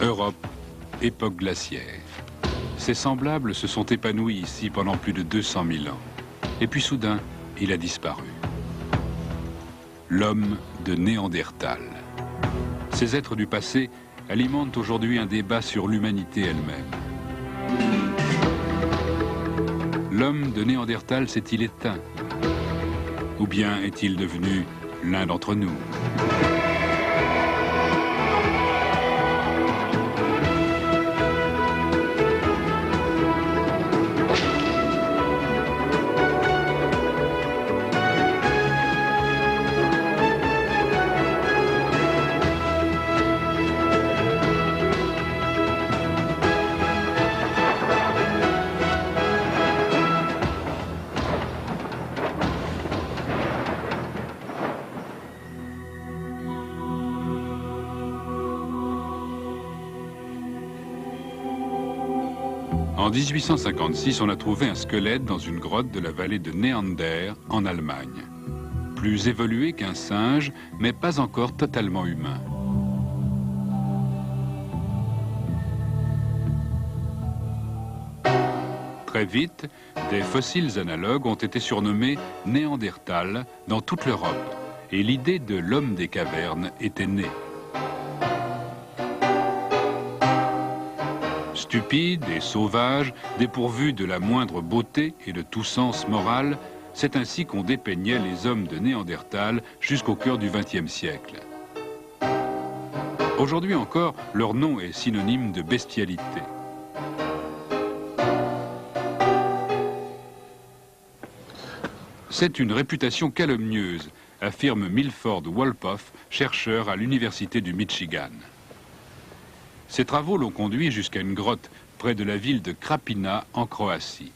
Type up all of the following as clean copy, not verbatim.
Europe, époque glaciaire. Ses semblables se sont épanouis ici pendant plus de 200 000 ans. Et puis soudain, il a disparu. L'homme de Néandertal. Ces êtres du passé alimentent aujourd'hui un débat sur l'humanité elle-même. L'homme de Néandertal s'est-il éteint? Ou bien est-il devenu l'un d'entre nous? En 1856, on a trouvé un squelette dans une grotte de la vallée de Neander, en Allemagne. Plus évolué qu'un singe, mais pas encore totalement humain. Très vite, des fossiles analogues ont été surnommés Néandertal dans toute l'Europe, et l'idée de l'homme des cavernes était née. Stupide et sauvage, dépourvu de la moindre beauté et de tout sens moral, c'est ainsi qu'on dépeignait les hommes de Néandertal jusqu'au cœur du XXe siècle. Aujourd'hui encore, leur nom est synonyme de bestialité. C'est une réputation calomnieuse, affirme Milford Wolpoff, chercheur à l'Université du Michigan. Ces travaux l'ont conduit jusqu'à une grotte près de la ville de Krapina en Croatie.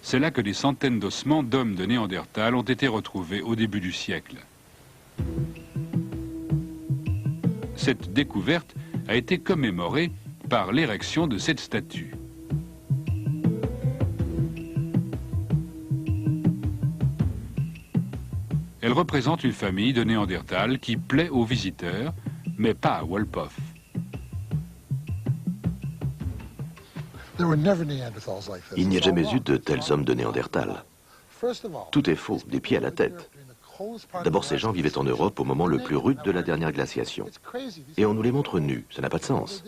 C'est là que des centaines d'ossements d'hommes de Néandertal ont été retrouvés au début du siècle. Cette découverte a été commémorée par l'érection de cette statue. Elle représente une famille de Néandertal qui plaît aux visiteurs, mais pas à Wolpoff. Il n'y a jamais eu de tels hommes de Néandertal. Tout est faux, des pieds à la tête. D'abord, ces gens vivaient en Europe au moment le plus rude de la dernière glaciation. Et on nous les montre nus, ça n'a pas de sens.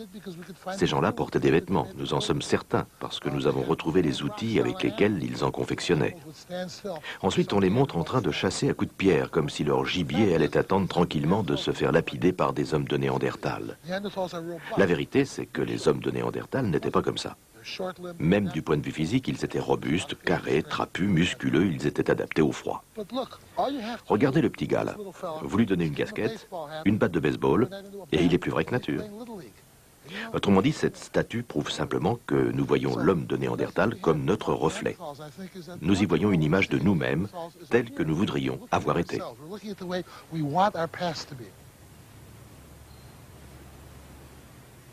Ces gens-là portaient des vêtements, nous en sommes certains, parce que nous avons retrouvé les outils avec lesquels ils en confectionnaient. Ensuite, on les montre en train de chasser à coups de pierre, comme si leur gibier allait attendre tranquillement de se faire lapider par des hommes de Néandertal. La vérité, c'est que les hommes de Néandertal n'étaient pas comme ça. Même du point de vue physique, ils étaient robustes, carrés, trapus, musculeux, ils étaient adaptés au froid. Regardez le petit gars là. Vous lui donnez une casquette, une batte de baseball, et il est plus vrai que nature. Autrement dit, cette statue prouve simplement que nous voyons l'homme de Néandertal comme notre reflet. Nous y voyons une image de nous-mêmes, telle que nous voudrions avoir été.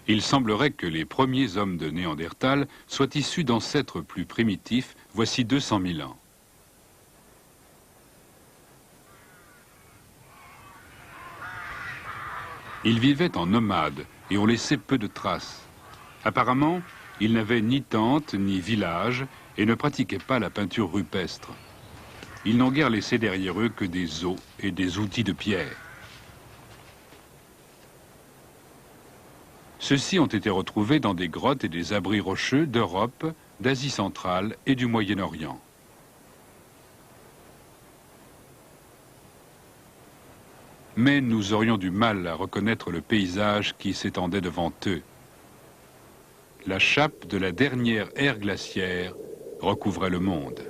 Il semblerait que les premiers hommes de Néandertal soient issus d'ancêtres plus primitifs, voici 200 000 ans. Ils vivaient en nomades et ont laissé peu de traces. Apparemment, ils n'avaient ni tente ni village et ne pratiquaient pas la peinture rupestre. Ils n'ont guère laissé derrière eux que des os et des outils de pierre. Ceux-ci ont été retrouvés dans des grottes et des abris rocheux d'Europe, d'Asie centrale et du Moyen-Orient. Mais nous aurions du mal à reconnaître le paysage qui s'étendait devant eux. La chape de la dernière ère glaciaire recouvrait le monde.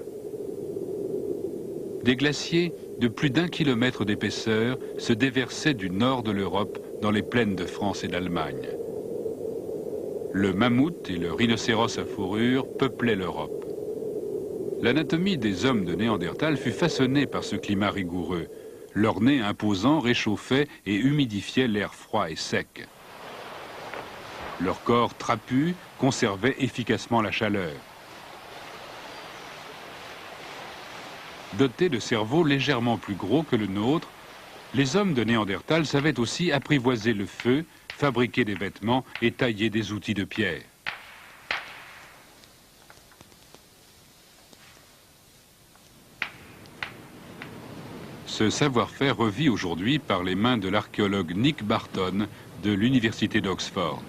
Des glaciers de plus d'1 kilomètre d'épaisseur se déversaient du nord de l'Europe dans les plaines de France et d'Allemagne. Le mammouth et le rhinocéros à fourrure peuplaient l'Europe. L'anatomie des hommes de Néandertal fut façonnée par ce climat rigoureux. Leur nez imposant réchauffait et humidifiait l'air froid et sec. Leur corps trapu conservait efficacement la chaleur. Dotés de cerveaux légèrement plus gros que le nôtre, les hommes de Néandertal savaient aussi apprivoiser le feu, fabriquer des vêtements et tailler des outils de pierre. Ce savoir-faire revit aujourd'hui par les mains de l'archéologue Nick Barton de l'Université d'Oxford.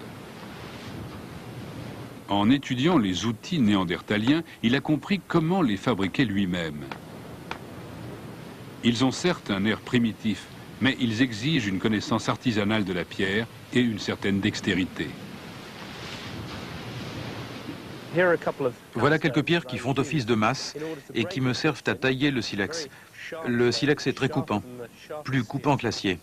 En étudiant les outils néandertaliens, il a compris comment les fabriquer lui-même. Ils ont certes un air primitif, mais ils exigent une connaissance artisanale de la pierre et une certaine dextérité. Voilà quelques pierres qui font office de masse et qui me servent à tailler le silex. Le silex est très coupant, plus coupant que l'acier.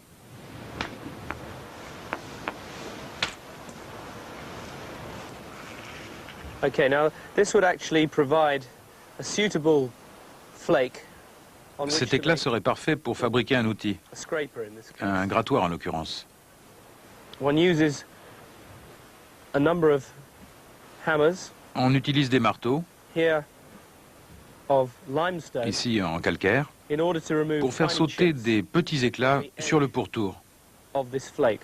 Okay, now this would actually provide a suitable flake on which Cet to éclat make serait parfait pour fabriquer un outil, a scraper in this case. un grattoir en l'occurrence. One uses a number of hammers On utilise des marteaux, here of limestone ici en calcaire, in order to remove pour faire tiny sauter chips des petits éclats sur le pourtour. of this flake.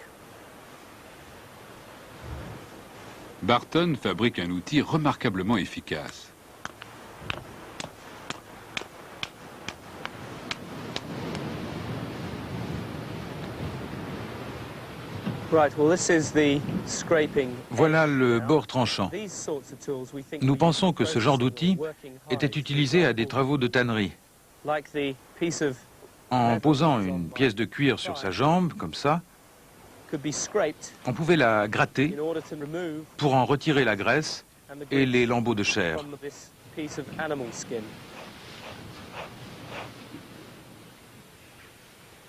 Barton fabrique un outil remarquablement efficace. Right, well this is the scraping. Voilà le bord tranchant. These sorts of tools we think Nous we pensons use que for ce genre processing d'outil or working était hides. utilisé à des travaux de tannerie. Like the piece of En posant une pièce de cuir sur sa jambe, comme ça, could be scraped on pouvait la gratter in order to remove pour en retirer la graisse and the et grease les lambeaux de chair. from this piece of animal skin.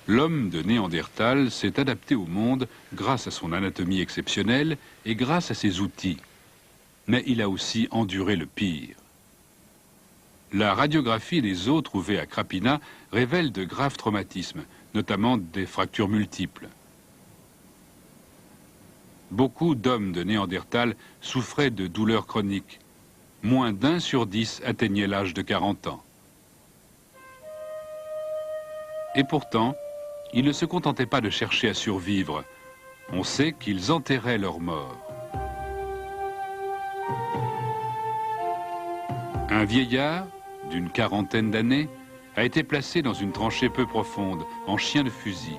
L'homme de Néandertal s'est adapté au monde grâce à son anatomie exceptionnelle et grâce à ses outils. Mais il a aussi enduré le pire. La radiographie des os trouvés à Krapina révèle de graves traumatismes, notamment des fractures multiples. Beaucoup d'hommes de Néandertal souffraient de douleurs chroniques. Moins d'1 sur 10 atteignait l'âge de 40 ans. Et pourtant, ils ne se contentaient pas de chercher à survivre. On sait qu'ils enterraient leurs morts. Un vieillard, d'une quarantaine d'années, a été placé dans une tranchée peu profonde, en chien de fusil.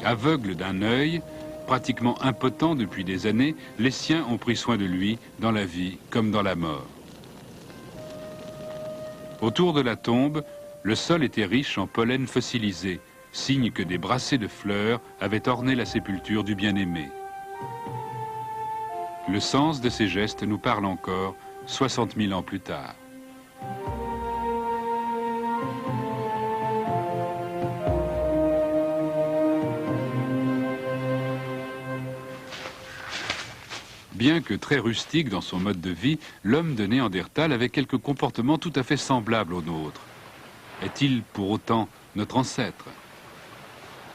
Aveugle d'un œil, pratiquement impotent depuis des années, les siens ont pris soin de lui, dans la vie comme dans la mort. Autour de la tombe, le sol était riche en pollen fossilisé, signe que des brassées de fleurs avaient orné la sépulture du bien-aimé. Le sens de ces gestes nous parle encore 60 000 ans plus tard. Bien que très rustique dans son mode de vie, l'homme de Néandertal avait quelques comportements tout à fait semblables aux nôtres. Est-il pour autant notre ancêtre ?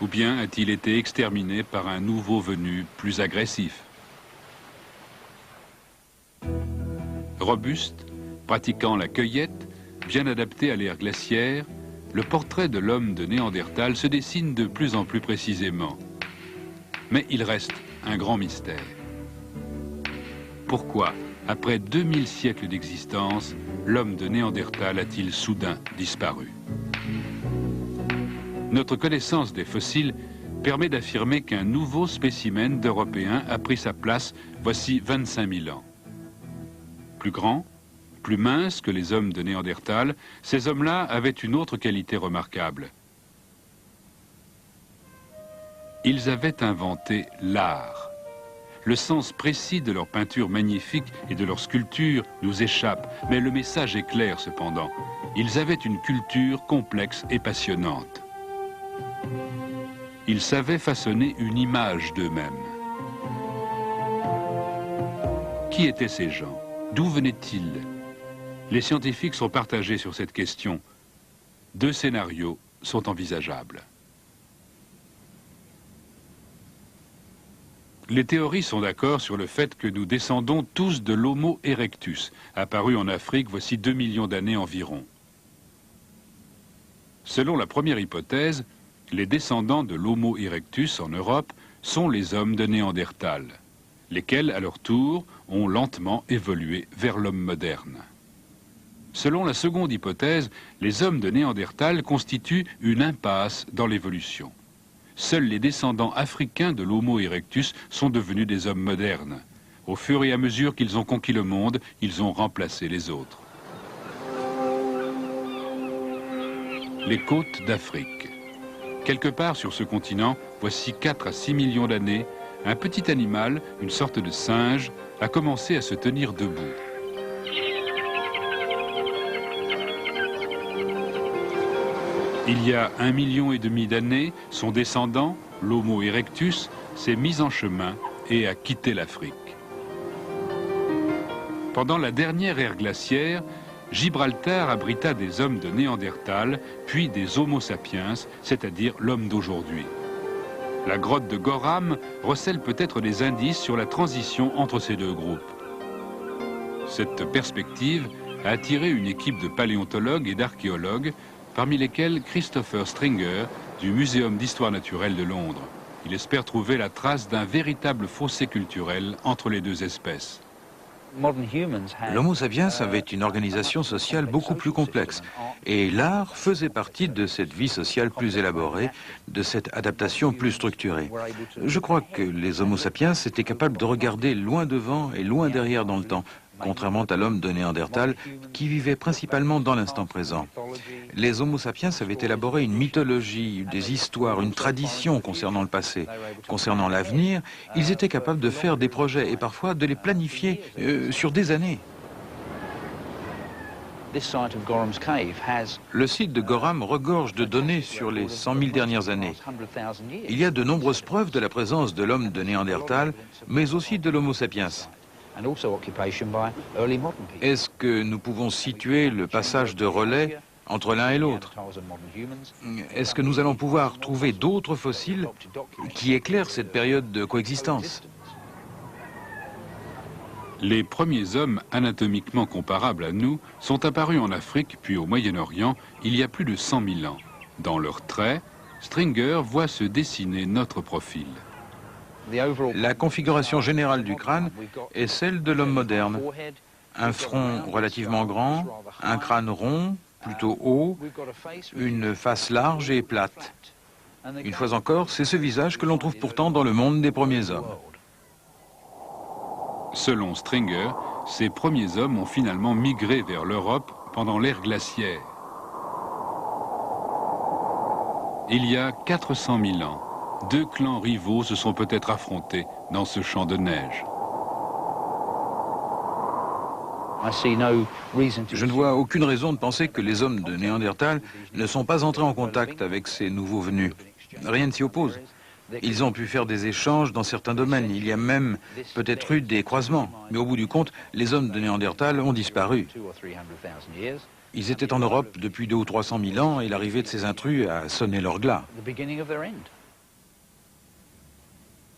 Ou bien a-t-il été exterminé par un nouveau venu plus agressif? Robuste, pratiquant la cueillette, bien adapté à l'ère glaciaire, le portrait de l'homme de Néandertal se dessine de plus en plus précisément. Mais il reste un grand mystère. Pourquoi, après 2000 siècles d'existence, l'homme de Néandertal a-t-il soudain disparu? Notre connaissance des fossiles permet d'affirmer qu'un nouveau spécimen d'Européen a pris sa place voici 25 000 ans. Plus grand, plus mince que les hommes de Néandertal, ces hommes-là avaient une autre qualité remarquable. Ils avaient inventé l'art. Le sens précis de leurs peintures magnifiques et de leurs sculptures nous échappe, mais le message est clair cependant. Ils avaient une culture complexe et passionnante. Ils savaient façonner une image d'eux-mêmes. Qui étaient ces gens? D'où venaient-ils? Les scientifiques sont partagés sur cette question. Deux scénarios sont envisageables. Les théories sont d'accord sur le fait que nous descendons tous de l'Homo erectus, apparu en Afrique voici 2 millions d'années environ. Selon la première hypothèse, les descendants de l'Homo erectus en Europe sont les hommes de Néandertal, lesquels, à leur tour, ont lentement évolué vers l'homme moderne. Selon la seconde hypothèse, les hommes de Néandertal constituent une impasse dans l'évolution. Seuls les descendants africains de l'Homo erectus sont devenus des hommes modernes. Au fur et à mesure qu'ils ont conquis le monde, ils ont remplacé les autres. Les côtes d'Afrique. Quelque part sur ce continent, voici 4 à 6 millions d'années, un petit animal, une sorte de singe, a commencé à se tenir debout. Il y a 1,5 million d'années, son descendant, l'Homo erectus, s'est mis en chemin et a quitté l'Afrique. Pendant la dernière ère glaciaire, Gibraltar abrita des hommes de Néandertal, puis des Homo sapiens, c'est-à-dire l'homme d'aujourd'hui. La grotte de Gorham recèle peut-être des indices sur la transition entre ces deux groupes. Cette perspective a attiré une équipe de paléontologues et d'archéologues, parmi lesquels Christopher Stringer du Muséum d'histoire naturelle de Londres. Il espère trouver la trace d'un véritable fossé culturel entre les deux espèces. L'Homo sapiens avait une organisation sociale beaucoup plus complexe et l'art faisait partie de cette vie sociale plus élaborée, de cette adaptation plus structurée. Je crois que les Homo sapiens étaient capables de regarder loin devant et loin derrière dans le temps, contrairement à l'homme de Néandertal qui vivait principalement dans l'instant présent. Les Homo sapiens avaient élaboré une mythologie, des histoires, une tradition concernant le passé. Concernant l'avenir, ils étaient capables de faire des projets et parfois de les planifier sur des années. Le site de Gorham regorge de données sur les 100 000 dernières années. Il y a de nombreuses preuves de la présence de l'homme de Néandertal, mais aussi de l'Homo sapiens. Est-ce que nous pouvons situer le passage de relais entre l'un et l'autre? Est-ce que nous allons pouvoir trouver d'autres fossiles qui éclairent cette période de coexistence? Les premiers hommes anatomiquement comparables à nous sont apparus en Afrique puis au Moyen-Orient il y a plus de 100 000 ans. Dans leurs traits, Stringer voit se dessiner notre profil. La configuration générale du crâne est celle de l'homme moderne. Un front relativement grand, un crâne rond, plutôt haut, une face large et plate. Une fois encore, c'est ce visage que l'on trouve pourtant dans le monde des premiers hommes. Selon Stringer, ces premiers hommes ont finalement migré vers l'Europe pendant l'ère glaciaire. Il y a 400 000 ans, 2 clans rivaux se sont peut-être affrontés dans ce champ de neige. Je ne vois aucune raison de penser que les hommes de Néandertal ne sont pas entrés en contact avec ces nouveaux venus. Rien ne s'y oppose. Ils ont pu faire des échanges dans certains domaines. Il y a même peut-être eu des croisements. Mais au bout du compte, les hommes de Néandertal ont disparu. Ils étaient en Europe depuis 200 ou 300 000 ans et l'arrivée de ces intrus a sonné leur glas.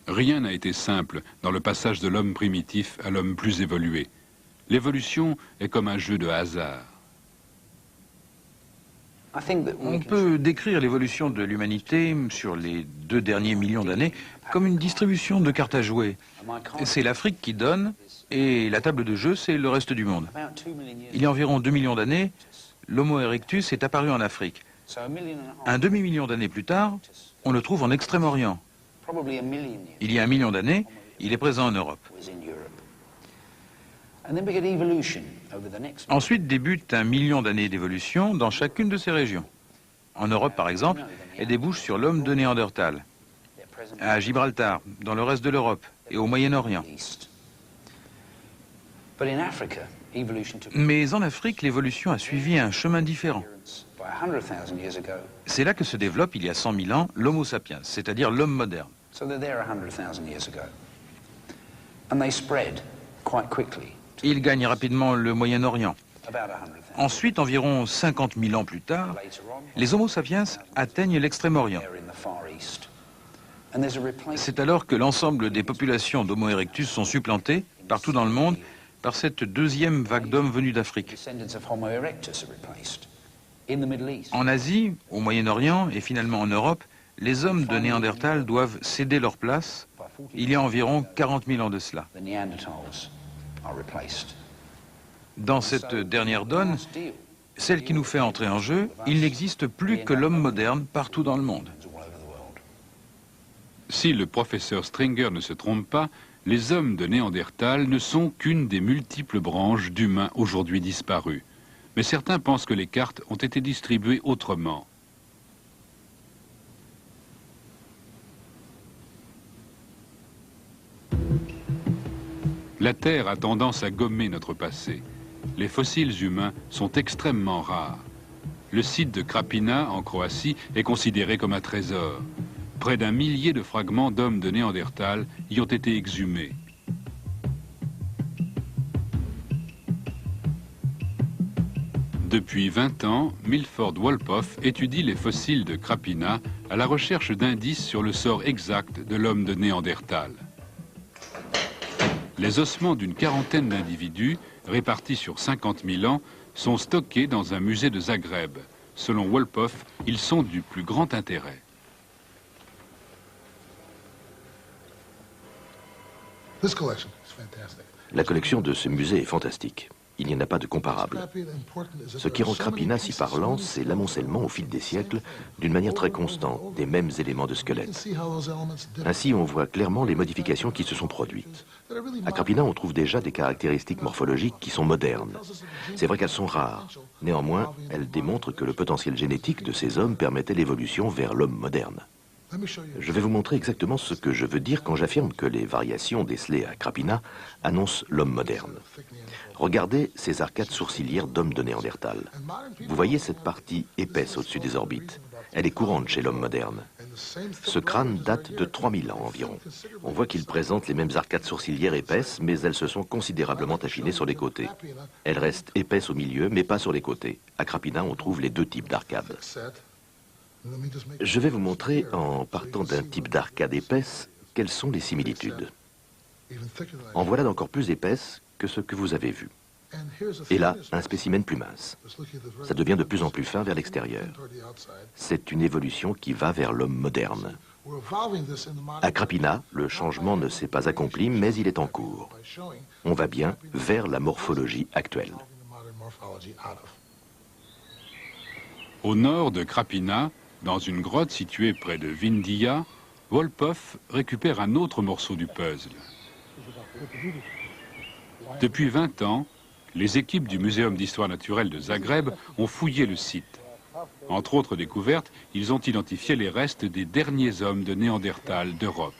Rien n'a été simple dans le passage de l'homme primitif à l'homme plus évolué. L'évolution est comme un jeu de hasard. On peut décrire l'évolution de l'humanité sur les 2 derniers millions d'années comme une distribution de cartes à jouer. C'est l'Afrique qui donne et la table de jeu, c'est le reste du monde. Il y a environ 2 millions d'années, l'Homo erectus est apparu en Afrique. Un demi-million d'années plus tard, on le trouve en Extrême-Orient. Il y a 1 million d'années, il est présent en Europe. Ensuite débute 1 million d'années d'évolution dans chacune de ces régions. En Europe, par exemple, elle débouche sur l'homme de Néandertal, à Gibraltar, dans le reste de l'Europe et au Moyen-Orient. Mais en Afrique, l'évolution a suivi un chemin différent. C'est là que se développe, il y a 100 000 ans, l'Homo sapiens, c'est-à-dire l'homme moderne. Il gagne rapidement le Moyen-Orient. Ensuite, environ 50 000 ans plus tard, les Homo sapiens atteignent l'Extrême-Orient. C'est alors que l'ensemble des populations d'Homo erectus sont supplantées, partout dans le monde, par cette deuxième vague d'hommes venus d'Afrique. En Asie, au Moyen-Orient et finalement en Europe, Les hommes de Néandertal doivent céder leur place il y a environ 40 000 ans de cela. Dans cette dernière donne, celle qui nous fait entrer en jeu, il n'existe plus que l'homme moderne partout dans le monde. Si le professeur Stringer ne se trompe pas, les hommes de Néandertal ne sont qu'une des multiples branches d'humains aujourd'hui disparus. Mais certains pensent que les cartes ont été distribuées autrement. La Terre a tendance à gommer notre passé. Les fossiles humains sont extrêmement rares. Le site de Krapina, en Croatie, est considéré comme un trésor. Près d'1 millier de fragments d'hommes de Néandertal y ont été exhumés. Depuis 20 ans, Milford Wolpoff étudie les fossiles de Krapina à la recherche d'indices sur le sort exact de l'homme de Néandertal. Les ossements d'une quarantaine d'individus, répartis sur 50 000 ans, sont stockés dans un musée de Zagreb. Selon Wolpoff, ils sont du plus grand intérêt. La collection de ce musée est fantastique. Il n'y en a pas de comparable. Ce qui rend Krapina si parlant, c'est l'amoncellement au fil des siècles, d'une manière très constante, des mêmes éléments de squelette. Ainsi, on voit clairement les modifications qui se sont produites. À Krapina, on trouve déjà des caractéristiques morphologiques qui sont modernes. C'est vrai qu'elles sont rares. Néanmoins, elles démontrent que le potentiel génétique de ces hommes permettait l'évolution vers l'homme moderne. Je vais vous montrer exactement ce que je veux dire quand j'affirme que les variations décelées à Krapina annoncent l'homme moderne. Regardez ces arcades sourcilières d'hommes de Néandertal. Vous voyez cette partie épaisse au-dessus des orbites. Elle est courante chez l'homme moderne. Ce crâne date de 3000 ans environ. On voit qu'il présente les mêmes arcades sourcilières épaisses, mais elles se sont considérablement affinées sur les côtés. Elles restent épaisses au milieu, mais pas sur les côtés. À Krapina, on trouve les deux types d'arcades. Je vais vous montrer, en partant d'un type d'arcade épaisse, quelles sont les similitudes. En voilà d'encore plus épaisse que ce que vous avez vu. Et là, un spécimen plus mince. Ça devient de plus en plus fin vers l'extérieur. C'est une évolution qui va vers l'homme moderne. À Krapina, le changement ne s'est pas accompli, mais il est en cours. On va bien vers la morphologie actuelle. Au nord de Krapina, dans une grotte située près de Vindia, Wolpoff récupère un autre morceau du puzzle. Depuis 20 ans, les équipes du Muséum d'histoire naturelle de Zagreb ont fouillé le site. Entre autres découvertes, ils ont identifié les restes des derniers hommes de Néandertal d'Europe.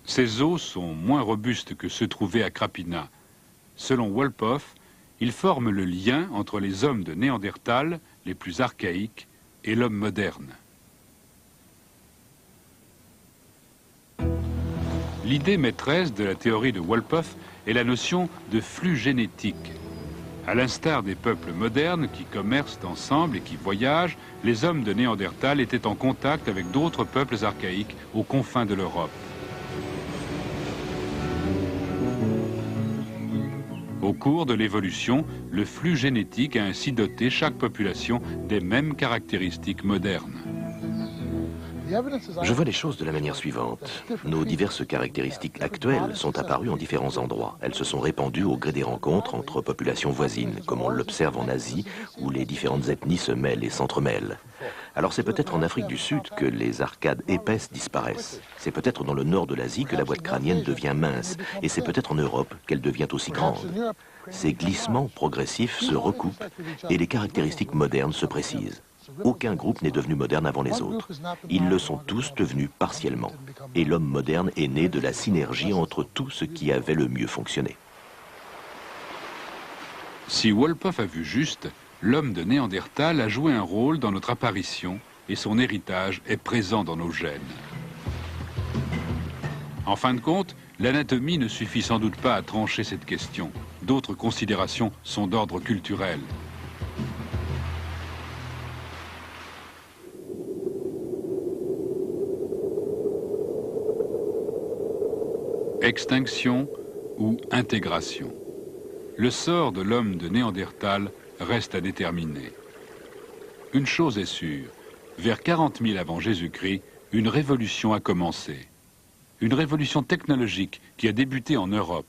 Ces os sont moins robustes que ceux trouvés à Krapina. Selon Wolpoff, ils forment le lien entre les hommes de Néandertal, les plus archaïques, et l'homme moderne. L'idée maîtresse de la théorie de Wolpoff est la notion de flux génétique. À l'instar des peuples modernes qui commercent ensemble et qui voyagent, les hommes de Néandertal étaient en contact avec d'autres peuples archaïques aux confins de l'Europe. Au cours de l'évolution, le flux génétique a ainsi doté chaque population des mêmes caractéristiques modernes. Je vois les choses de la manière suivante. Nos diverses caractéristiques actuelles sont apparues en différents endroits. Elles se sont répandues au gré des rencontres entre populations voisines, comme on l'observe en Asie, où les différentes ethnies se mêlent et s'entremêlent. Alors c'est peut-être en Afrique du Sud que les arcades épaisses disparaissent. C'est peut-être dans le nord de l'Asie que la boîte crânienne devient mince. Et c'est peut-être en Europe qu'elle devient aussi grande. Ces glissements progressifs se recoupent et les caractéristiques modernes se précisent. Aucun groupe n'est devenu moderne avant les autres. Ils le sont tous devenus partiellement. Et l'homme moderne est né de la synergie entre tout ce qui avait le mieux fonctionné. Si Wolpoff a vu juste, l'homme de Néandertal a joué un rôle dans notre apparition et son héritage est présent dans nos gènes. En fin de compte, l'anatomie ne suffit sans doute pas à trancher cette question. D'autres considérations sont d'ordre culturel. Extinction ou intégration. Le sort de l'homme de Néandertal reste à déterminer. Une chose est sûre, vers 40 000 avant Jésus-Christ, une révolution a commencé. Une révolution technologique qui a débuté en Europe.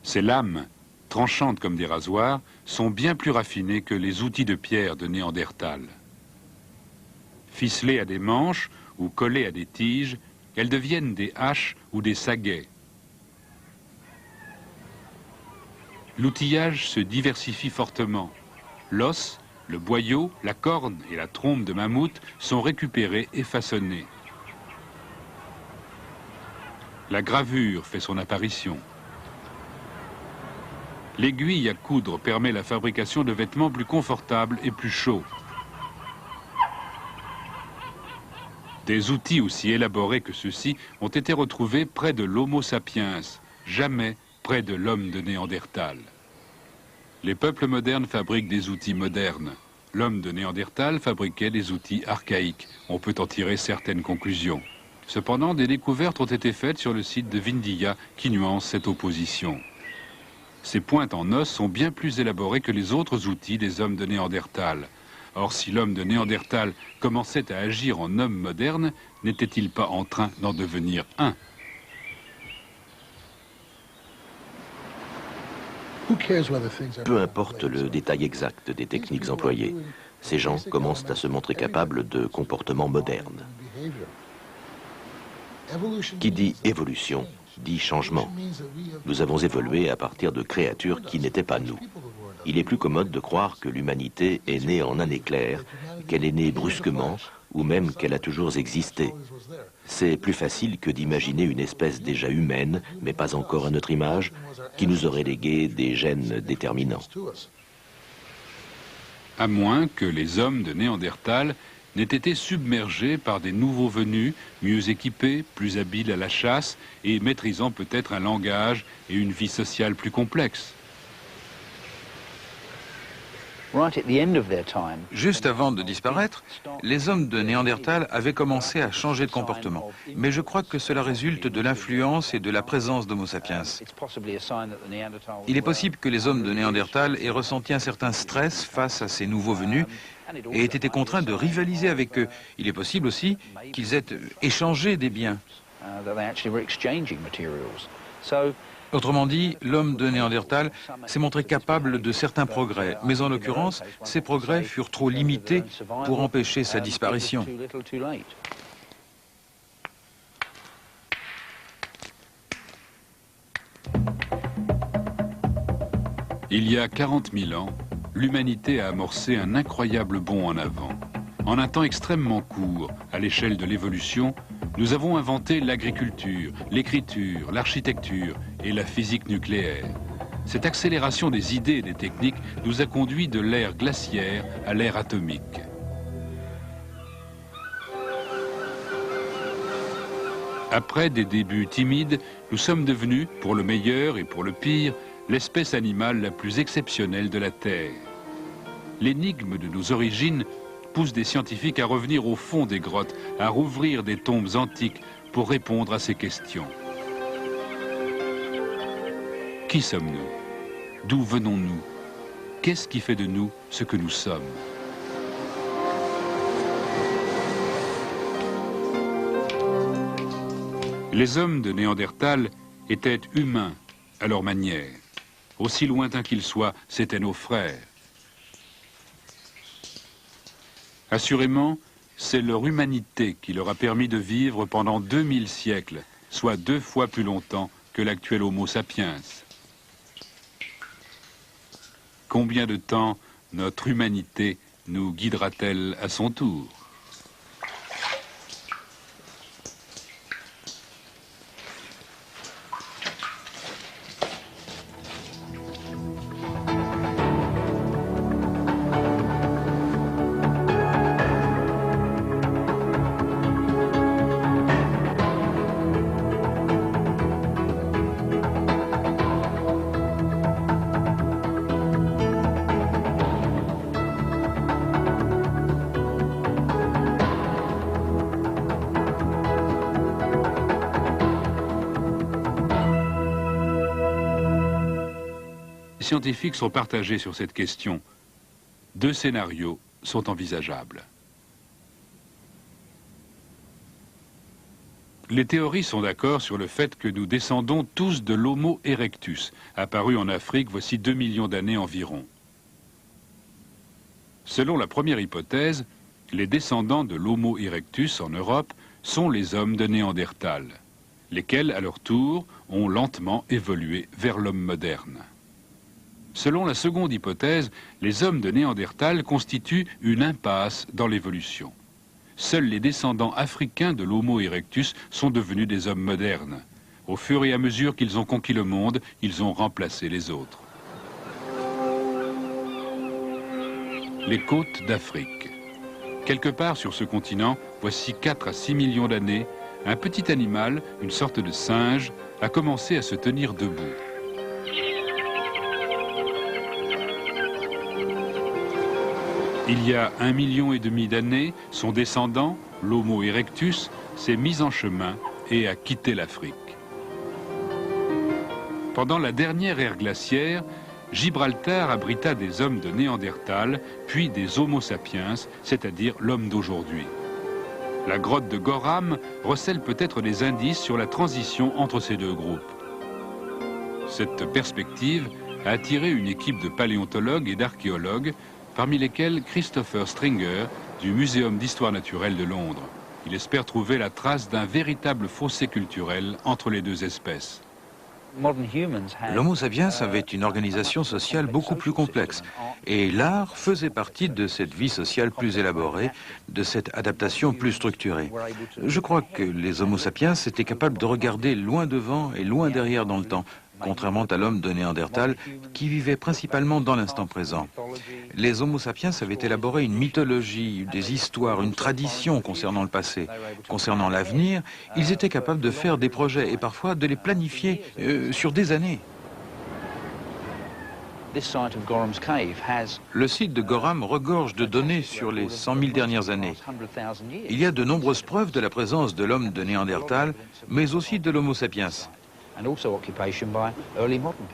Ces lames, tranchantes comme des rasoirs, sont bien plus raffinées que les outils de pierre de Néandertal. Ficelées à des manches ou collées à des tiges, elles deviennent des haches ou des saguets. L'outillage se diversifie fortement. L'os, le boyau, la corne et la trompe de mammouth sont récupérés et façonnés. La gravure fait son apparition. L'aiguille à coudre permet la fabrication de vêtements plus confortables et plus chauds. Des outils aussi élaborés que ceux-ci ont été retrouvés près de l'Homo sapiens, jamais près de l'homme de Néandertal. Les peuples modernes fabriquent des outils modernes. L'homme de Néandertal fabriquait des outils archaïques. On peut en tirer certaines conclusions. Cependant, des découvertes ont été faites sur le site de Vindia qui nuancent cette opposition. Ces pointes en os sont bien plus élaborées que les autres outils des hommes de Néandertal. Or, si l'homme de Néandertal commençait à agir en homme moderne, n'était-il pas en train d'en devenir un ? Peu importe le détail exact des techniques employées, ces gens commencent à se montrer capables de comportements modernes. Qui dit évolution, dit changement. Nous avons évolué à partir de créatures qui n'étaient pas nous. Il est plus commode de croire que l'humanité est née en un éclair, qu'elle est née brusquement, ou même qu'elle a toujours existé. C'est plus facile que d'imaginer une espèce déjà humaine, mais pas encore à notre image, qui nous aurait légué des gènes déterminants. À moins que les hommes de Néandertal n'aient été submergés par des nouveaux venus, mieux équipés, plus habiles à la chasse et maîtrisant peut-être un langage et une vie sociale plus complexes. Juste avant de disparaître, les hommes de Néandertal avaient commencé à changer de comportement. Mais je crois que cela résulte de l'influence et de la présence d'Homo sapiens. Il est possible que les hommes de Néandertal aient ressenti un certain stress face à ces nouveaux venus et aient été contraints de rivaliser avec eux. Il est possible aussi qu'ils aient échangé des biens. Autrement dit, l'homme de Néandertal s'est montré capable de certains progrès, mais en l'occurrence, ces progrès furent trop limités pour empêcher sa disparition. Il y a 40 000 ans, l'humanité a amorcé un incroyable bond en avant. En un temps extrêmement court, à l'échelle de l'évolution, nous avons inventé l'agriculture, l'écriture, l'architecture et la physique nucléaire. Cette accélération des idées et des techniques nous a conduit de l'ère glaciaire à l'ère atomique. Après des débuts timides, nous sommes devenus, pour le meilleur et pour le pire, l'espèce animale la plus exceptionnelle de la Terre. L'énigme de nos origines pousse des scientifiques à revenir au fond des grottes, à rouvrir des tombes antiques pour répondre à ces questions. Qui sommes-nous? D'où venons-nous? Qu'est-ce qui fait de nous ce que nous sommes? Les hommes de Néandertal étaient humains à leur manière. Aussi lointains qu'ils soient, c'étaient nos frères. Assurément, c'est leur humanité qui leur a permis de vivre pendant 2000 siècles, soit 2 fois plus longtemps que l'actuel Homo sapiens. Combien de temps notre humanité nous guidera-t-elle à son tour ? scientifiques sont partagés sur cette question. Deux scénarios sont envisageables. Les théories sont d'accord sur le fait que nous descendons tous de l'Homo erectus, apparu en Afrique voici 2 millions d'années environ. Selon la première hypothèse, les descendants de l'Homo erectus en Europe sont les hommes de Néandertal, lesquels, à leur tour, ont lentement évolué vers l'homme moderne. Selon la seconde hypothèse, les hommes de Néandertal constituent une impasse dans l'évolution. Seuls les descendants africains de l'Homo erectus sont devenus des hommes modernes. Au fur et à mesure qu'ils ont conquis le monde, ils ont remplacé les autres. Les côtes d'Afrique. Quelque part sur ce continent, voici 4 à 6 millions d'années, un petit animal, une sorte de singe, a commencé à se tenir debout. Il y a 1,5 million d'années, son descendant, l'Homo erectus, s'est mis en chemin et a quitté l'Afrique. Pendant la dernière ère glaciaire, Gibraltar abrita des hommes de Néandertal, puis des Homo sapiens, c'est-à-dire l'homme d'aujourd'hui. La grotte de Gorham recèle peut-être des indices sur la transition entre ces deux groupes. Cette perspective a attiré une équipe de paléontologues et d'archéologues, parmi lesquels Christopher Stringer du Muséum d'histoire naturelle de Londres. Il espère trouver la trace d'un véritable fossé culturel entre les deux espèces. L'Homo sapiens avait une organisation sociale beaucoup plus complexe et l'art faisait partie de cette vie sociale plus élaborée, de cette adaptation plus structurée. Je crois que les Homo sapiens étaient capables de regarder loin devant et loin derrière dans le temps, contrairement à l'homme de Néandertal qui vivait principalement dans l'instant présent. Les Homo sapiens avaient élaboré une mythologie, des histoires, une tradition concernant le passé. Concernant l'avenir, ils étaient capables de faire des projets et parfois de les planifier sur des années. Le site de Gorham regorge de données sur les 100 000 dernières années. Il y a de nombreuses preuves de la présence de l'homme de Néandertal, mais aussi de l'Homo sapiens.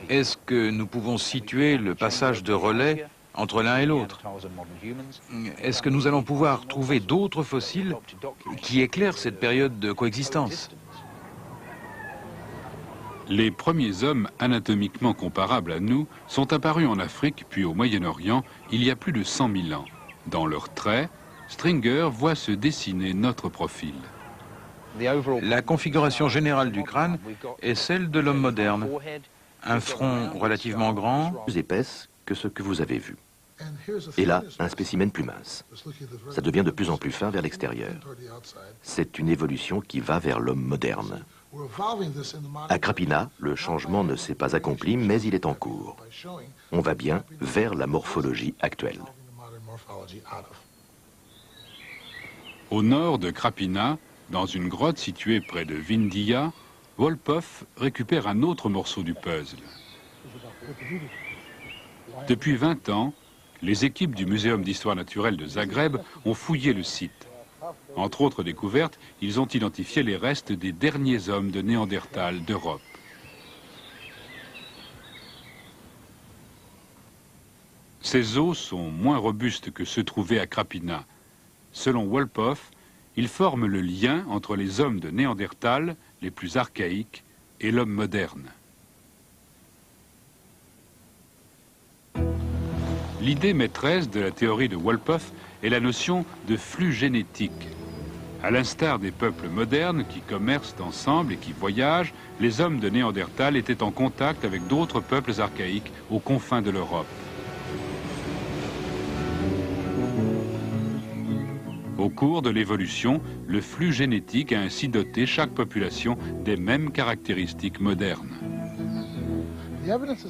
Est-ce que nous pouvons situer le passage de relais entre l'un et l'autre? Est-ce que nous allons pouvoir trouver d'autres fossiles qui éclairent cette période de coexistence? Les premiers hommes anatomiquement comparables à nous sont apparus en Afrique puis au Moyen-Orient il y a plus de 100 000 ans. Dans leurs traits, Stringer voit se dessiner notre profil. La configuration générale du crâne est celle de l'homme moderne. Un front relativement grand, Plus épaisse que ce que vous avez vu. Et là, un spécimen plus mince. Ça devient de plus en plus fin vers l'extérieur. C'est une évolution qui va vers l'homme moderne. À Krapina, le changement ne s'est pas accompli, mais il est en cours. On va bien vers la morphologie actuelle. Au nord de Krapina, dans une grotte située près de Vindia, Wolpoff récupère un autre morceau du puzzle. Depuis 20 ans, les équipes du Muséum d'histoire naturelle de Zagreb ont fouillé le site. Entre autres découvertes, ils ont identifié les restes des derniers hommes de Néandertal d'Europe. Ces os sont moins robustes que ceux trouvés à Krapina. Selon Wolpoff, ils forment le lien entre les hommes de Néandertal, les plus archaïques, et l'homme moderne. L'idée maîtresse de la théorie de Wolpoff est la notion de flux génétique. À l'instar des peuples modernes qui commercent ensemble et qui voyagent, les hommes de Néandertal étaient en contact avec d'autres peuples archaïques aux confins de l'Europe. Au cours de l'évolution, le flux génétique a ainsi doté chaque population des mêmes caractéristiques modernes.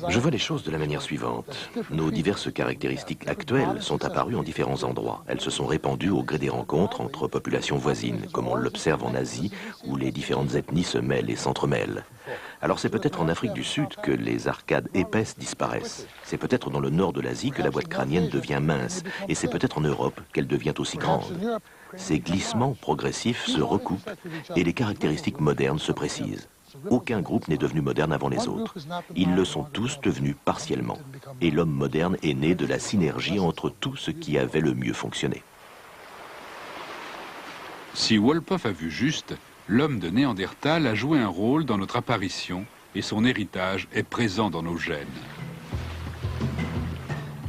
Je vois les choses de la manière suivante. Nos diverses caractéristiques actuelles sont apparues en différents endroits. Elles se sont répandues au gré des rencontres entre populations voisines, comme on l'observe en Asie, où les différentes ethnies se mêlent et s'entremêlent. Alors c'est peut-être en Afrique du Sud que les arcades épaisses disparaissent. C'est peut-être dans le nord de l'Asie que la boîte crânienne devient mince. Et c'est peut-être en Europe qu'elle devient aussi grande. Ces glissements progressifs se recoupent et les caractéristiques modernes se précisent. Aucun groupe n'est devenu moderne avant les autres. Ils le sont tous devenus partiellement. Et l'homme moderne est né de la synergie entre tout ce qui avait le mieux fonctionné. Si Wolpoff a vu juste, l'homme de Néandertal a joué un rôle dans notre apparition et son héritage est présent dans nos gènes.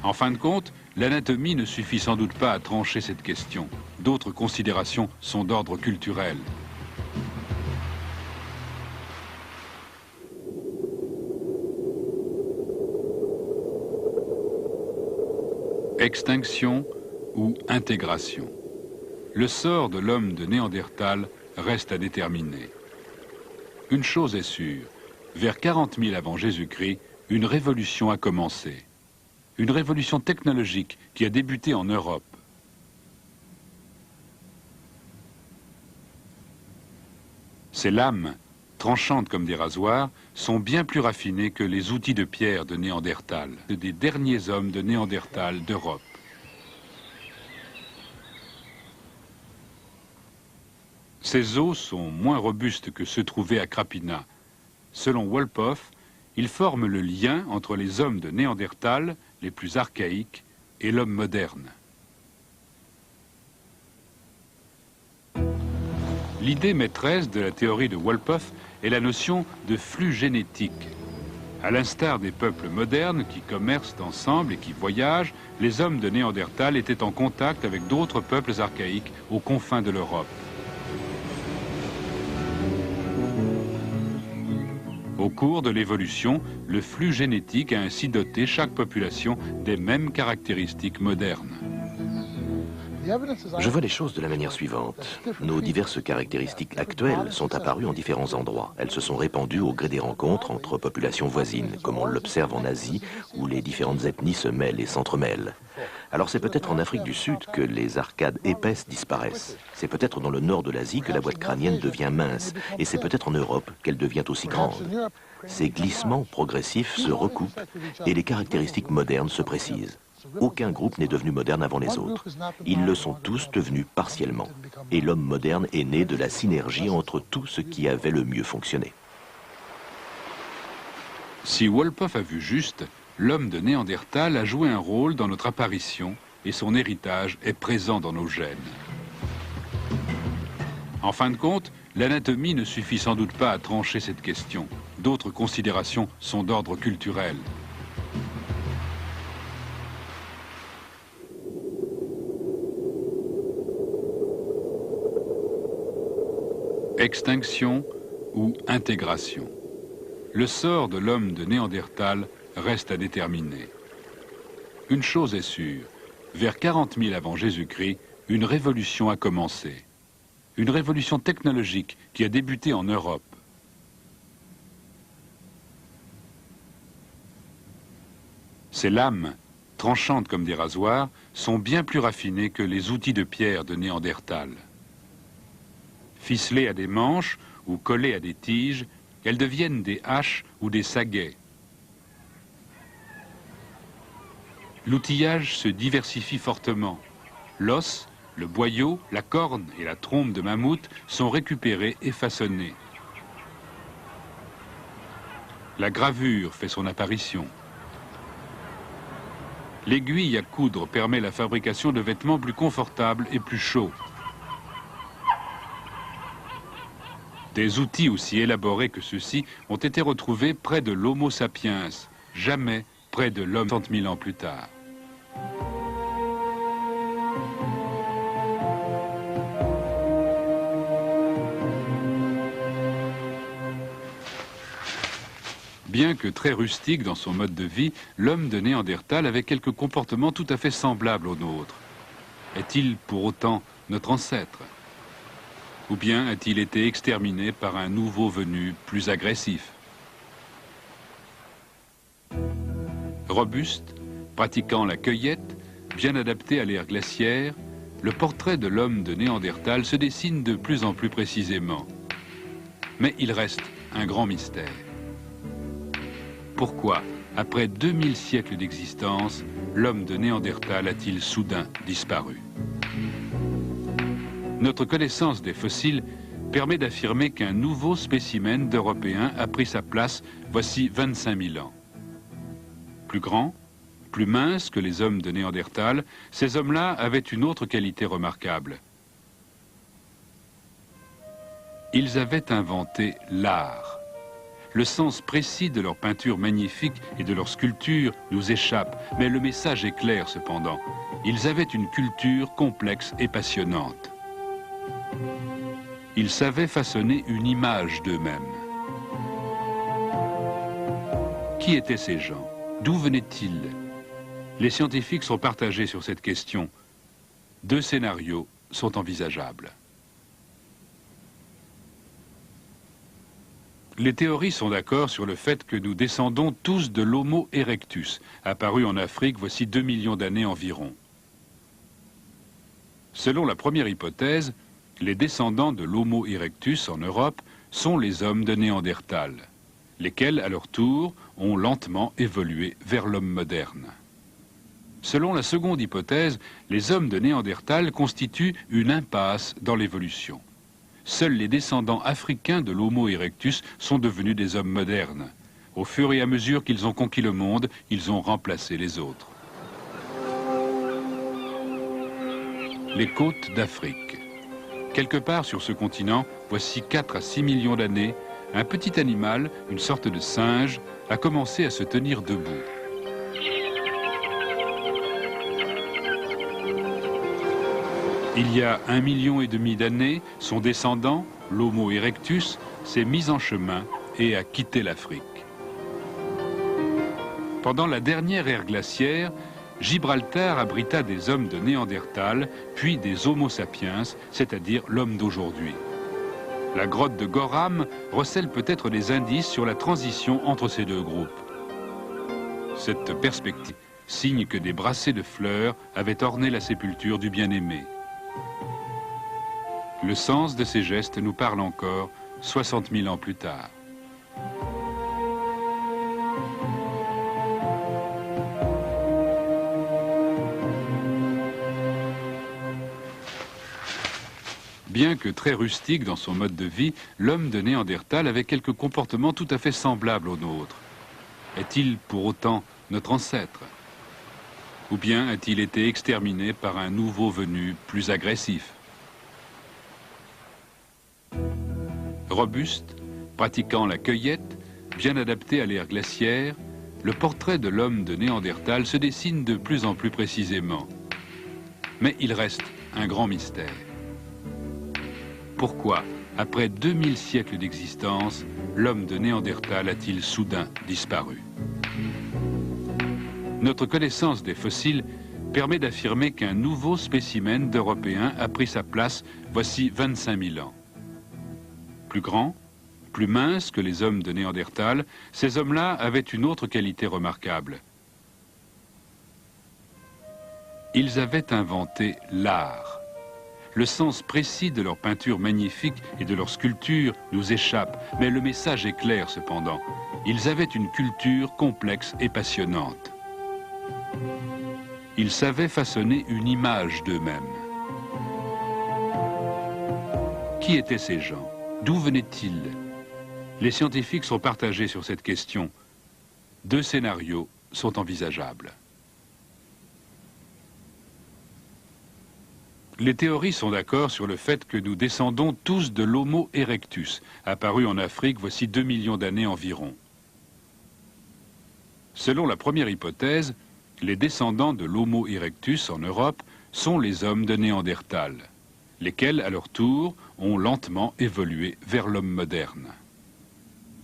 En fin de compte, l'anatomie ne suffit sans doute pas à trancher cette question. D'autres considérations sont d'ordre culturel. Extinction ou intégration. Le sort de l'homme de Néandertal reste à déterminer. Une chose est sûre, vers 40 000 avant Jésus-Christ, une révolution a commencé. Une révolution technologique qui a débuté en Europe. Ces lames, tranchantes comme des rasoirs, sont bien plus raffinées que les outils de pierre de Néandertal, des derniers hommes de Néandertal d'Europe. Ces os sont moins robustes que ceux trouvés à Krapina. Selon Wolpoff, ils forment le lien entre les hommes de Néandertal, les plus archaïques, et l'homme moderne. L'idée maîtresse de la théorie de Wolpoff est la notion de flux génétique. À l'instar des peuples modernes qui commercent ensemble et qui voyagent, les hommes de Néandertal étaient en contact avec d'autres peuples archaïques aux confins de l'Europe. Au cours de l'évolution, le flux génétique a ainsi doté chaque population des mêmes caractéristiques modernes. Je vois les choses de la manière suivante. Nos diverses caractéristiques actuelles sont apparues en différents endroits. Elles se sont répandues au gré des rencontres entre populations voisines, comme on l'observe en Asie, où les différentes ethnies se mêlent et s'entremêlent. Alors c'est peut-être en Afrique du Sud que les arcades épaisses disparaissent. C'est peut-être dans le nord de l'Asie que la boîte crânienne devient mince. Et c'est peut-être en Europe qu'elle devient aussi grande. Ces glissements progressifs se recoupent et les caractéristiques modernes se précisent. Aucun groupe n'est devenu moderne avant les autres. Ils le sont tous devenus partiellement. Et l'homme moderne est né de la synergie entre tout ce qui avait le mieux fonctionné. Si Wolpoff a vu juste, l'homme de Néandertal a joué un rôle dans notre apparition et son héritage est présent dans nos gènes. En fin de compte, l'anatomie ne suffit sans doute pas à trancher cette question. D'autres considérations sont d'ordre culturel. Extinction ou intégration. Le sort de l'homme de Néandertal reste à déterminer. Une chose est sûre, vers 40 000 avant Jésus-Christ, une révolution a commencé. Une révolution technologique qui a débuté en Europe. Ces lames, tranchantes comme des rasoirs, sont bien plus raffinées que les outils de pierre de Néandertal. Ficelées à des manches ou collées à des tiges, elles deviennent des haches ou des saguets. L'outillage se diversifie fortement. L'os, le boyau, la corne et la trompe de mammouth sont récupérés et façonnés. La gravure fait son apparition. L'aiguille à coudre permet la fabrication de vêtements plus confortables et plus chauds. Des outils aussi élaborés que ceux-ci ont été retrouvés près de l'Homo sapiens, jamais près de l'homme 30 000 ans plus tard. Bien que très rustique dans son mode de vie, l'homme de Néandertal avait quelques comportements tout à fait semblables aux nôtres. Est-il pour autant notre ancêtre ? Ou bien a-t-il été exterminé par un nouveau venu plus agressif? Robuste, pratiquant la cueillette, bien adapté à l'ère glaciaire, le portrait de l'homme de Néandertal se dessine de plus en plus précisément. Mais il reste un grand mystère. Pourquoi, après 2000 siècles d'existence, l'homme de Néandertal a-t-il soudain disparu? Notre connaissance des fossiles permet d'affirmer qu'un nouveau spécimen d'Européen a pris sa place voici 25 000 ans. Plus grand, plus mince que les hommes de Néandertal, ces hommes-là avaient une autre qualité remarquable. Ils avaient inventé l'art. Le sens précis de leur peinture magnifique et de leur sculpture nous échappe, mais le message est clair cependant. Ils avaient une culture complexe et passionnante. Ils savaient façonner une image d'eux-mêmes. Qui étaient ces gens? D'où venaient-ils? Les scientifiques sont partagés sur cette question. Deux scénarios sont envisageables. Les théories sont d'accord sur le fait que nous descendons tous de l'Homo erectus, apparu en Afrique voici 2 millions d'années environ. Selon la première hypothèse, les descendants de l'Homo erectus en Europe sont les hommes de Néandertal, lesquels, à leur tour, ont lentement évolué vers l'homme moderne. Selon la seconde hypothèse, les hommes de Néandertal constituent une impasse dans l'évolution. Seuls les descendants africains de l'Homo erectus sont devenus des hommes modernes. Au fur et à mesure qu'ils ont conquis le monde, ils ont remplacé les autres. Les côtes d'Afrique. Quelque part sur ce continent, voici 4 à 6 millions d'années, un petit animal, une sorte de singe, a commencé à se tenir debout. Il y a 1,5 million d'années, son descendant, l'Homo erectus, s'est mis en chemin et a quitté l'Afrique. Pendant la dernière ère glaciaire, Gibraltar abrita des hommes de Néandertal, puis des Homo sapiens, c'est-à-dire l'homme d'aujourd'hui. La grotte de Gorham recèle peut-être des indices sur la transition entre ces deux groupes. Cette perspective signe que des brassées de fleurs avaient orné la sépulture du bien-aimé. Le sens de ces gestes nous parle encore 60 000 ans plus tard. Bien que très rustique dans son mode de vie, l'homme de Néandertal avait quelques comportements tout à fait semblables aux nôtres. Est-il pour autant notre ancêtre? Ou bien a-t-il été exterminé par un nouveau venu plus agressif? Robuste, pratiquant la cueillette, bien adapté à l'ère glaciaire, le portrait de l'homme de Néandertal se dessine de plus en plus précisément. Mais il reste un grand mystère. Pourquoi, après 2000 siècles d'existence, l'homme de Néandertal a-t-il soudain disparu? Notre connaissance des fossiles permet d'affirmer qu'un nouveau spécimen d'Européen a pris sa place voici 25 000 ans. Plus grand, plus mince que les hommes de Néandertal, ces hommes-là avaient une autre qualité remarquable. Ils avaient inventé l'art. Le sens précis de leur peinture magnifique et de leur sculpture nous échappe, mais le message est clair cependant. Ils avaient une culture complexe et passionnante. Ils savaient façonner une image d'eux-mêmes. Qui étaient ces gens? D'où venaient-ils? Les scientifiques sont partagés sur cette question. Deux scénarios sont envisageables. Les théories sont d'accord sur le fait que nous descendons tous de l'Homo erectus, apparu en Afrique voici 2 millions d'années environ. Selon la première hypothèse, les descendants de l'Homo erectus en Europe sont les hommes de Néandertal, lesquels, à leur tour, ont lentement évolué vers l'homme moderne.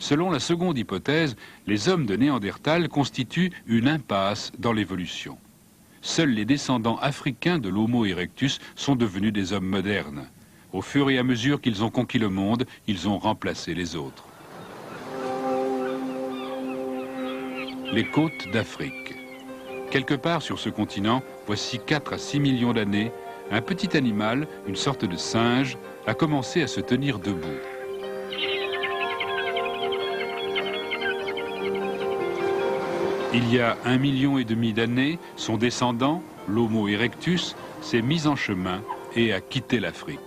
Selon la seconde hypothèse, les hommes de Néandertal constituent une impasse dans l'évolution. Seuls les descendants africains de l'Homo erectus sont devenus des hommes modernes. Au fur et à mesure qu'ils ont conquis le monde, ils ont remplacé les autres. Les côtes d'Afrique. Quelque part sur ce continent, voici 4 à 6 millions d'années, un petit animal, une sorte de singe, a commencé à se tenir debout. Il y a 1,5 million d'années, son descendant, l'Homo erectus, s'est mis en chemin et a quitté l'Afrique.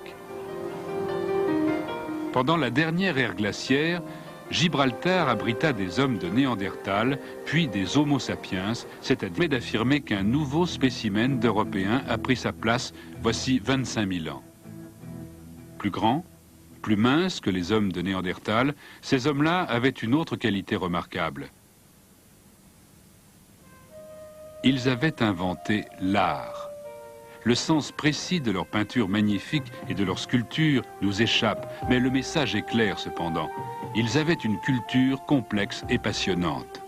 Pendant la dernière ère glaciaire, Gibraltar abrita des hommes de Néandertal, puis des Homo sapiens, c'est-à-dire d'affirmer qu'un nouveau spécimen d'Européens a pris sa place voici 25 000 ans. Plus grands, plus minces que les hommes de Néandertal, ces hommes-là avaient une autre qualité remarquable. Ils avaient inventé l'art. Le sens précis de leurs peintures magnifiques et de leurs sculptures nous échappe, mais le message est clair cependant. Ils avaient une culture complexe et passionnante.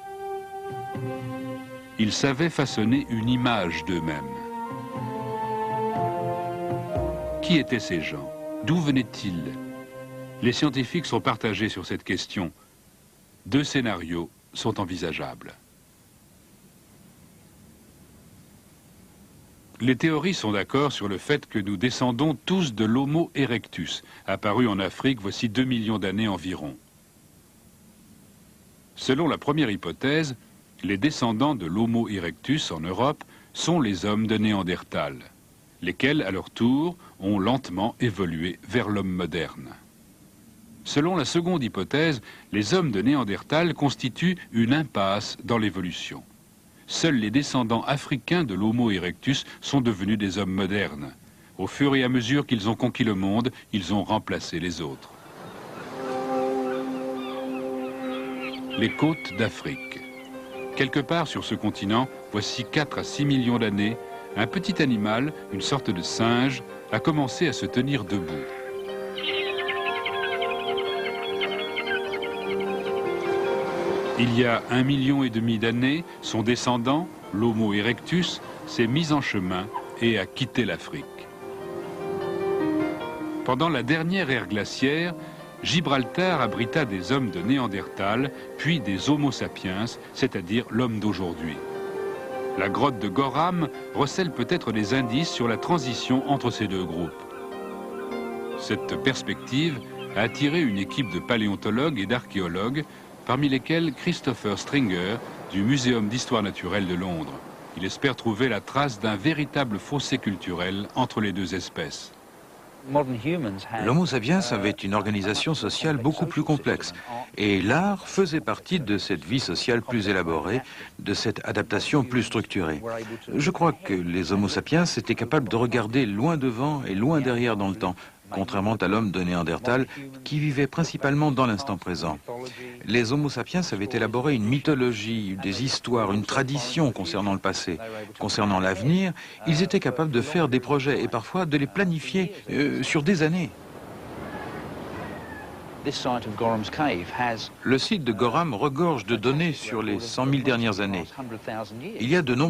Ils savaient façonner une image d'eux-mêmes. Qui étaient ces gens? D'où venaient-ils? Les scientifiques sont partagés sur cette question. Deux scénarios sont envisageables. Les théories sont d'accord sur le fait que nous descendons tous de l'Homo erectus, apparu en Afrique voici 2 millions d'années environ. Selon la première hypothèse, les descendants de l'Homo erectus en Europe sont les hommes de Néandertal, lesquels, à leur tour, ont lentement évolué vers l'homme moderne. Selon la seconde hypothèse, les hommes de Néandertal constituent une impasse dans l'évolution. Seuls les descendants africains de l'Homo erectus sont devenus des hommes modernes. Au fur et à mesure qu'ils ont conquis le monde, ils ont remplacé les autres. Les côtes d'Afrique. Quelque part sur ce continent, voici 4 à 6 millions d'années, un petit animal, une sorte de singe, a commencé à se tenir debout. Il y a 1,5 million d'années, son descendant, l'Homo erectus, s'est mis en chemin et a quitté l'Afrique. Pendant la dernière ère glaciaire, Gibraltar abrita des hommes de Néandertal, puis des Homo sapiens, c'est-à-dire l'homme d'aujourd'hui. La grotte de Gorham recèle peut-être des indices sur la transition entre ces deux groupes. Cette perspective a attiré une équipe de paléontologues et d'archéologues, parmi lesquels Christopher Stringer du Muséum d'histoire naturelle de Londres. Il espère trouver la trace d'un véritable fossé culturel entre les deux espèces. L'Homo sapiens avait une organisation sociale beaucoup plus complexe et l'art faisait partie de cette vie sociale plus élaborée, de cette adaptation plus structurée. Je crois que les Homo sapiens étaient capables de regarder loin devant et loin derrière dans le temps, contrairement à l'homme de Néandertal qui vivait principalement dans l'instant présent. Les Homo sapiens avaient élaboré une mythologie, des histoires, une tradition concernant le passé. Concernant l'avenir, ils étaient capables de faire des projets et parfois de les planifier sur des années. Le site de Gorham regorge de données sur les 100 000 dernières années. Il y a de nombreux